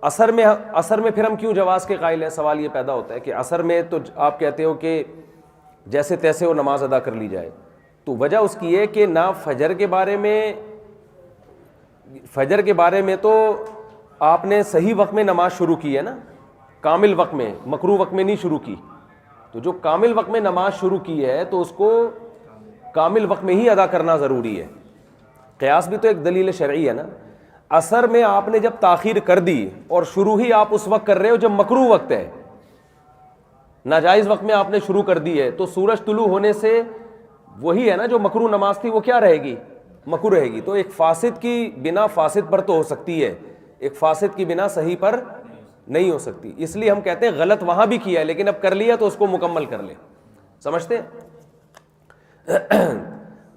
Speaker 1: عصر میں پھر ہم کیوں جواز کے قائل ہیں, سوال یہ پیدا ہوتا ہے کہ عصر میں تو آپ کہتے ہو کہ جیسے تیسے وہ نماز ادا کر لی جائے, تو وجہ اس کی ہے کہ نہ فجر کے بارے میں تو آپ نے صحیح وقت میں نماز شروع کی ہے نا, کامل وقت میں, مکروہ وقت میں نہیں شروع کی. تو جو کامل وقت میں نماز شروع کی ہے تو اس کو کامل وقت میں ہی ادا کرنا ضروری ہے. قیاس بھی تو ایک دلیل شرعی ہے نا. عصر میں آپ نے جب تاخیر کر دی اور شروع ہی آپ اس وقت کر رہے ہو جب مکروہ وقت ہے, ناجائز وقت میں آپ نے شروع کر دی ہے, تو سورج طلوع ہونے سے وہی ہے نا جو مکروہ نماز تھی وہ کیا رہے گی, مکروہ رہے گی. تو ایک فاسد کی بنا فاسد پر تو ہو سکتی ہے, ایک فاسد کی بنا صحیح پر نہیں ہو سکتی. اس لیے ہم کہتے ہیں غلط وہاں بھی کیا ہے لیکن اب کر لیا تو اس کو مکمل کر لے. سمجھتے ہیں؟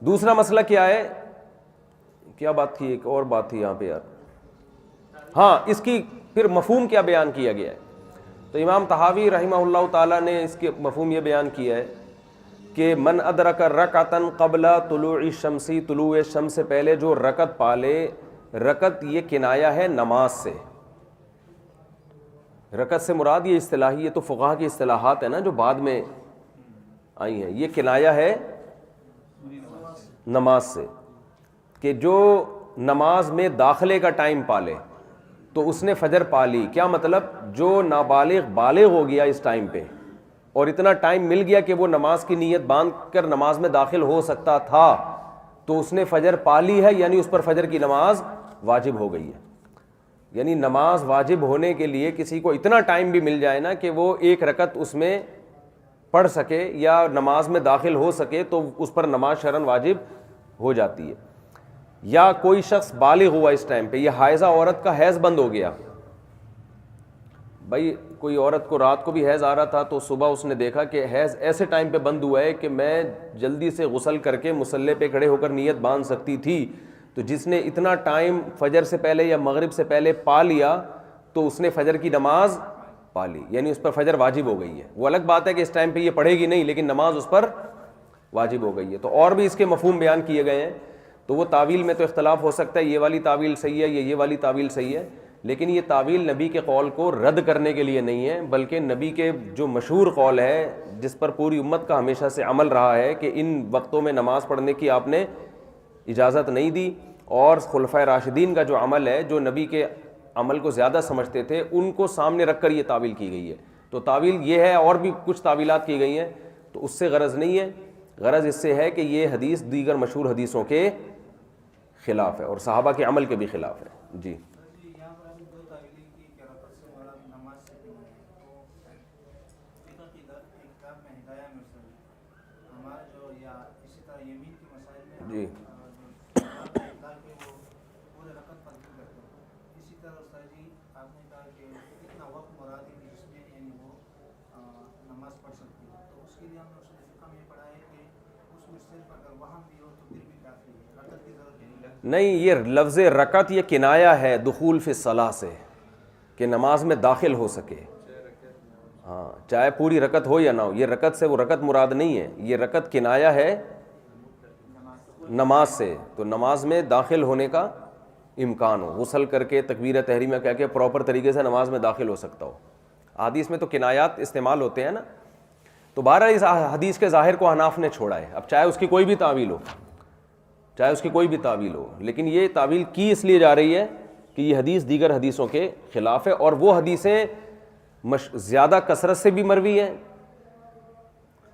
Speaker 1: دوسرا مسئلہ کیا ہے, کیا بات تھی, ایک اور بات تھی یہاں پہ یار, ہاں اس کی پھر مفہوم کیا بیان کیا گیا ہے. تو امام طحاوی رحمہ اللہ تعالیٰ نے اس کے مفہوم یہ بیان کیا ہے کہ من ادرک رکعتن قبل طلوع الشمس, طلوع شمس سے پہلے جو رکعت پالے, رکعت یہ کنایہ ہے نماز سے. رکعت سے مراد یہ اصطلاحی, یہ تو فقہا کی اصطلاحات ہیں نا جو بعد میں آئی ہیں, یہ کنایہ ہے نماز سے, کہ جو نماز میں داخلے کا ٹائم پالے تو اس نے فجر پالی. کیا مطلب, جو نابالغ بالغ ہو گیا اس ٹائم پہ اور اتنا ٹائم مل گیا کہ وہ نماز کی نیت باندھ کر نماز میں داخل ہو سکتا تھا تو اس نے فجر پالی ہے, یعنی اس پر فجر کی نماز واجب ہو گئی ہے. یعنی نماز واجب ہونے کے لیے کسی کو اتنا ٹائم بھی مل جائے نا کہ وہ ایک رکعت اس میں پڑھ سکے یا نماز میں داخل ہو سکے تو اس پر نماز شرعاً واجب ہو جاتی ہے. یا کوئی شخص بالغ ہوا اس ٹائم پہ, یہ حائضہ عورت کا حیض بند ہو گیا, بھائی کوئی عورت کو رات کو بھی حیض آ رہا تھا تو صبح اس نے دیکھا کہ حیض ایسے ٹائم پہ بند ہوا ہے کہ میں جلدی سے غسل کر کے مصلی پہ کھڑے ہو کر نیت باندھ سکتی تھی، تو جس نے اتنا ٹائم فجر سے پہلے یا مغرب سے پہلے پا لیا تو اس نے فجر کی نماز پا لی، یعنی اس پر فجر واجب ہو گئی ہے۔ وہ الگ بات ہے کہ اس ٹائم پہ یہ پڑھے گی نہیں، لیکن نماز اس پر واجب ہو گئی ہے۔ تو اور بھی اس کے مفہوم بیان کیے گئے ہیں، تو وہ تعویل میں تو اختلاف ہو سکتا ہے، یہ والی تعویل صحیح ہے یا یہ والی تعویل صحیح ہے، لیکن یہ تعویل نبی کے قول کو رد کرنے کے لیے نہیں ہے، بلکہ نبی کے جو مشہور قول ہے جس پر پوری امت کا ہمیشہ سے عمل رہا ہے کہ ان وقتوں میں نماز پڑھنے کی آپ نے اجازت نہیں دی، اور خلفائے راشدین کا جو عمل ہے، جو نبی کے عمل کو زیادہ سمجھتے تھے، ان کو سامنے رکھ کر یہ تعویل کی گئی ہے۔ تو تعویل یہ ہے، اور بھی کچھ تعویلات کی گئی ہیں، تو اس سے غرض نہیں ہے، غرض اس سے ہے کہ یہ حدیث دیگر مشہور حدیثوں کے خلاف ہے اور صحابہ کے عمل کے بھی خلاف ہے۔ جی جی نہیں، یہ لفظ رکعت یہ کنایہ ہے دخول فی الصلاح سے، کہ نماز میں داخل ہو سکے، ہاں چاہے پوری رکعت ہو یا نہ ہو، یہ رکعت سے وہ رکعت مراد نہیں ہے، یہ رکعت کنایہ ہے نماز سے، تو نماز میں داخل ہونے کا امکان ہو، غسل کر کے تکبیر تحریمہ کہہ کے پراپر طریقے سے نماز میں داخل ہو سکتا ہو۔ حدیث میں تو کنایات استعمال ہوتے ہیں نا، تو بہرحال اس حدیث کے ظاہر کو حناف نے چھوڑا ہے، اب چاہے اس کی کوئی بھی تعویل ہو، چاہے اس کی کوئی بھی تعویل ہو، لیکن یہ تعویل کی اس لیے جا رہی ہے کہ یہ حدیث دیگر حدیثوں کے خلاف ہے، اور وہ حدیثیں زیادہ کثرت سے بھی مروی ہیں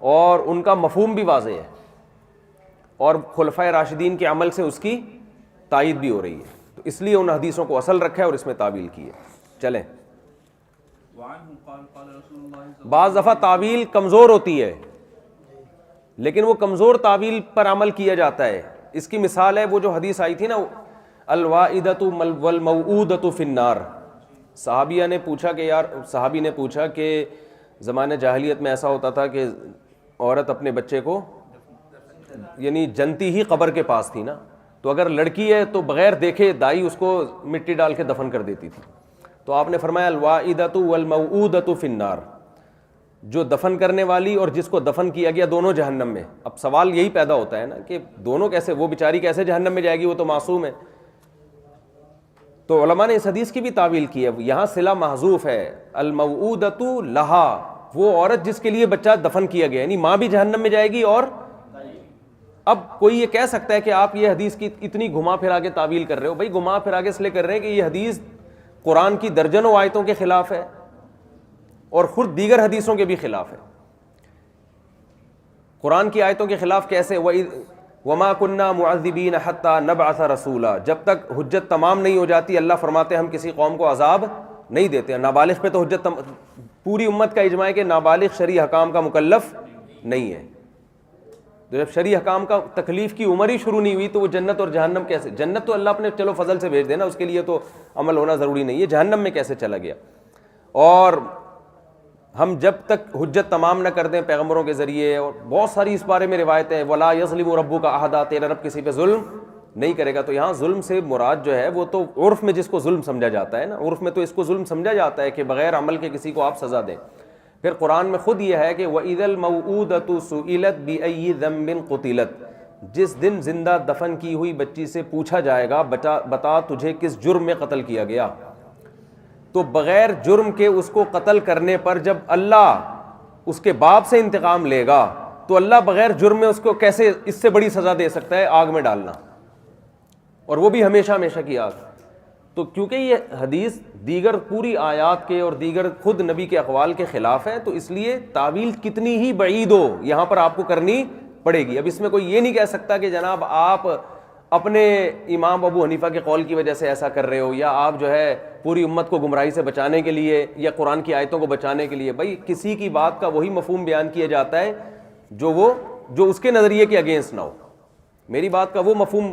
Speaker 1: اور ان کا مفہوم بھی واضح ہے، اور خلفائے راشدین کے عمل سے اس کی تائید بھی ہو رہی ہے، تو اس لیے ان حدیثوں کو اصل رکھا ہے اور اس میں تعویل کی ہے۔ چلیں، بعض دفعہ تعویل کمزور ہوتی ہے، لیکن وہ کمزور تعویل پر عمل کیا جاتا ہے۔ اس کی مثال ہے وہ جو حدیث آئی تھی نا، الواعدۃ والموعودۃ فی النار، صحابی نے پوچھا کہ زمانہ جاہلیت میں ایسا ہوتا تھا کہ عورت اپنے بچے کو یعنی جنتی ہی قبر کے پاس تھی نا، تو اگر لڑکی ہے تو بغیر دیکھے دائی اس کو مٹی ڈال کے دفن کر دیتی تھی، تو آپ نے فرمایا الواعدۃ والموعودۃ فی النار، جو دفن کرنے والی اور جس کو دفن کیا گیا دونوں جہنم میں۔ اب سوال یہی پیدا ہوتا ہے نا کہ دونوں کیسے، وہ بیچاری کیسے جہنم میں جائے گی، وہ تو معصوم ہے۔ تو علماء نے اس حدیث کی بھی تعویل کی ہے، یہاں صلہ محذوف ہے، الموعودۃ لہا، وہ عورت جس کے لیے بچہ دفن کیا گیا، یعنی ماں بھی جہنم میں جائے گی۔ اور اب کوئی یہ کہہ سکتا ہے کہ آپ یہ حدیث کی اتنی گھما پھرا کے تعویل کر رہے ہو، بھائی گھما پھرا کے اس لیے کر رہے ہیں کہ یہ حدیث قرآن کی درجنوں آیتوں کے خلاف ہے اور خود دیگر حدیثوں کے بھی خلاف ہے۔ قرآن کی آیتوں کے خلاف کیسے؟ وَمَا كُنَّا مُعَذِّبِينَ حَتَّى نَبْعَثَ رَسُولًا، جب تک حجت تمام نہیں ہو جاتی اللہ فرماتے ہم کسی قوم کو عذاب نہیں دیتے۔ نابالغ پہ تو حجت پوری امت کا اجماع ہے کہ نابالغ شرعی حکام کا مکلف نہیں ہے، تو جب شرعی حکام کا تکلیف کی عمر ہی شروع نہیں ہوئی تو وہ جنت اور جہنم کیسے؟ جنت تو اللہ اپنے چلو فضل سے بھیج دینا، اس کے لیے تو عمل ہونا ضروری نہیں ہے، جہنم میں کیسے چلا گیا؟ اور ہم جب تک حجت تمام نہ کر دیں پیغمبروں کے ذریعے، اور بہت ساری اس بارے میں روایتیں، ولا یظلم ربک احدا، تیرا رب کسی پہ ظلم نہیں کرے گا۔ تو یہاں ظلم سے مراد جو ہے وہ تو عرف میں جس کو ظلم سمجھا جاتا ہے نا، عرف میں تو اس کو ظلم سمجھا جاتا ہے کہ بغیر عمل کے کسی کو آپ سزا دیں۔ پھر قرآن میں خود یہ ہے کہ وَإِذَا الْمَوْعُودَةُ سُئِلَتْ بِأَيِّ ذَنبٍ قُتِلَتْ، جس دن زندہ دفن کی ہوئی بچی سے پوچھا جائے گا بتا تجھے کس جرم میں قتل کیا گیا، تو بغیر جرم کے اس کو قتل کرنے پر جب اللہ اس کے باپ سے انتقام لے گا تو اللہ بغیر جرم میں اس کو کیسے اس سے بڑی سزا دے سکتا ہے؟ آگ میں ڈالنا، اور وہ بھی ہمیشہ ہمیشہ کی آگ۔ تو کیونکہ یہ حدیث دیگر پوری آیات کے اور دیگر خود نبی کے اقوال کے خلاف ہے، تو اس لیے تعویل کتنی ہی بعید ہو یہاں پر آپ کو کرنی پڑے گی۔ اب اس میں کوئی یہ نہیں کہہ سکتا کہ جناب آپ اپنے امام ابو حنیفہ کے قول کی وجہ سے ایسا کر رہے ہو، یا آپ جو ہے پوری امت کو گمراہی سے بچانے کے لیے یا قرآن کی آیتوں کو بچانے کے لیے۔ بھائی کسی کی بات کا وہی مفہوم بیان کیا جاتا ہے جو اس کے نظریے کے اگینسٹ نہ ہو۔ میری بات کا وہ مفہوم،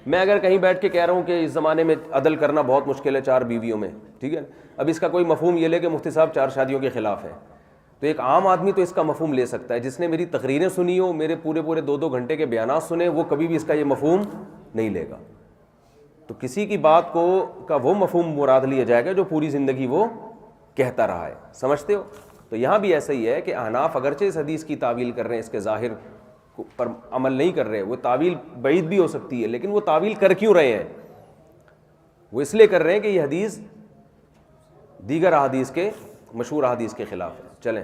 Speaker 1: میں اگر کہیں بیٹھ کے کہہ رہا ہوں کہ اس زمانے میں عدل کرنا بہت مشکل ہے 4 بیویوں میں، ٹھیک ہے. اب اس کا کوئی مفہوم یہ لے کہ مفتی صاحب 4 شادیوں کے خلاف ہے, تو ایک عام آدمی تو اس کا مفہوم لے سکتا ہے. جس نے میری تقریریں سنی ہو, میرے پورے 2 گھنٹے کے بیانات سنے, وہ کبھی بھی اس کا یہ مفہوم نہیں لے گا. تو کسی کی بات کو کا وہ مفہوم مراد لیا جائے گا جو پوری زندگی وہ کہتا رہا ہے. سمجھتے ہو؟ تو یہاں بھی ایسا ہی ہے کہ احناف اگرچہ اس حدیث کی تعویل کر رہے ہیں, اس کے ظاہر پر عمل نہیں کر رہے, وہ تعویل بعید بھی ہو سکتی ہے, لیکن وہ تعویل کر کیوں رہے ہیں؟ وہ اس لیے کر رہے ہیں کہ یہ حدیث دیگر احادیث کے مشہور احادیث کے خلاف ہے. چلیں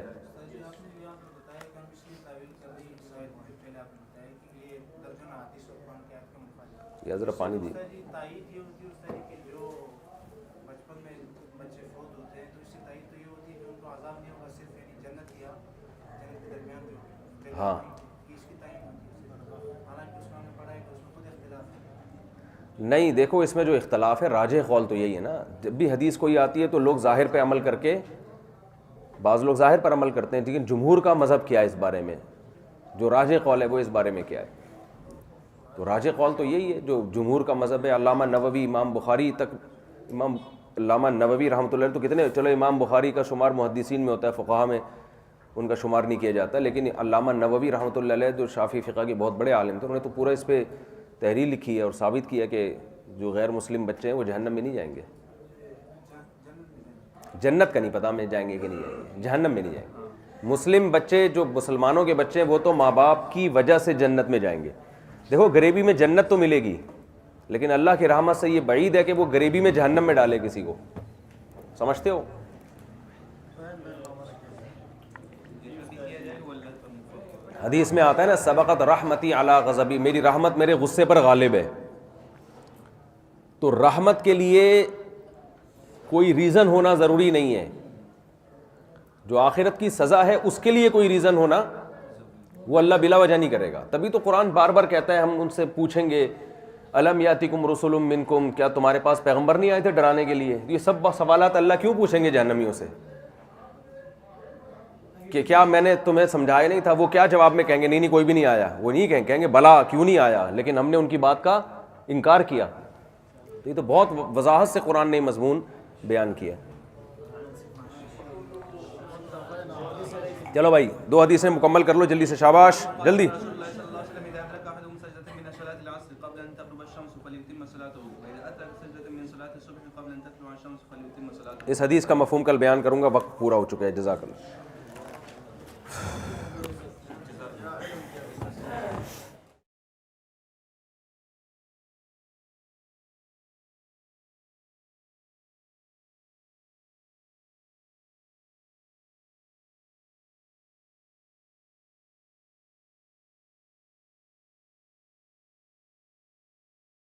Speaker 1: یا ذرا پانی دی. ہاں نہیں, دیکھو اس میں جو اختلاف ہے, راجح قول تو یہی ہے نا, جب بھی حدیث کوئی آتی ہے تو لوگ ظاہر پہ عمل کر کے, بعض لوگ ظاہر پر عمل کرتے ہیں, لیکن جمہور کا مذہب کیا ہے اس بارے میں, جو راجح قول ہے وہ اس بارے میں کیا ہے؟ تو راجح قول تو یہی ہے جو جمہور کا مذہب ہے. علامہ نووی, امام بخاری تک, امام علامہ نووی رحمۃ اللہ تو کتنے, چلو امام بخاری کا شمار محدثین میں ہوتا ہے, فقہا میں ان کا شمار نہیں کیا جاتا, لیکن علامہ نووی رحمۃ اللہ علیہ جو شافعی فقہ کے بہت بڑے عالم تھے, انہوں نے تو پورا اس پہ تحریر لکھی ہے اور ثابت کیا کہ جو غیر مسلم بچے ہیں وہ جہنم میں نہیں جائیں گے. جنت کا نہیں پتہ میں جائیں گے کہ نہیں جائیں گے, جہنم میں نہیں جائیں گے. مسلم بچے جو مسلمانوں کے بچے ہیں وہ تو ماں باپ کی وجہ سے جنت میں جائیں گے. دیکھو غریبی میں جنت تو ملے گی, لیکن اللہ کی رحمت سے یہ بعید ہے کہ وہ غریبی میں جہنم میں ڈالے کسی کو. سمجھتے ہو؟ حدیث میں آتا ہے نا, سبقت رحمتی علی غضبی, میری رحمت میرے غصے پر غالب ہے. تو رحمت کے لیے کوئی ریزن ہونا ضروری نہیں ہے. جو آخرت کی سزا ہے اس کے لیے کوئی ریزن ہونا وہ اللہ بلا وجہ نہیں کرے گا. تبھی تو قرآن بار بار کہتا ہے, ہم ان سے پوچھیں گے الم یاتکم رسل منکم, کیا تمہارے پاس پیغمبر نہیں آئے تھے ڈرانے کے لیے؟ یہ سب سوالات اللہ کیوں پوچھیں گے جہنمیوں سے کہ کیا میں نے تمہیں سمجھایا نہیں تھا؟ وہ کیا جواب میں کہیں گے؟ نہیں کوئی بھی نہیں آیا. وہ نہیں کہیں گے بلا کیوں نہیں آیا, لیکن ہم نے ان کی بات کا انکار کیا. تو یہ تو بہت وضاحت سے قرآن نے مضمون بیان کیا. چلو بھائی 2 حدیثیں مکمل کر لو جلدی سے, شاباش جلدی. اس حدیث کا مفہوم کل بیان کروں گا, وقت پورا ہو چکا ہے. جزاک اللہ.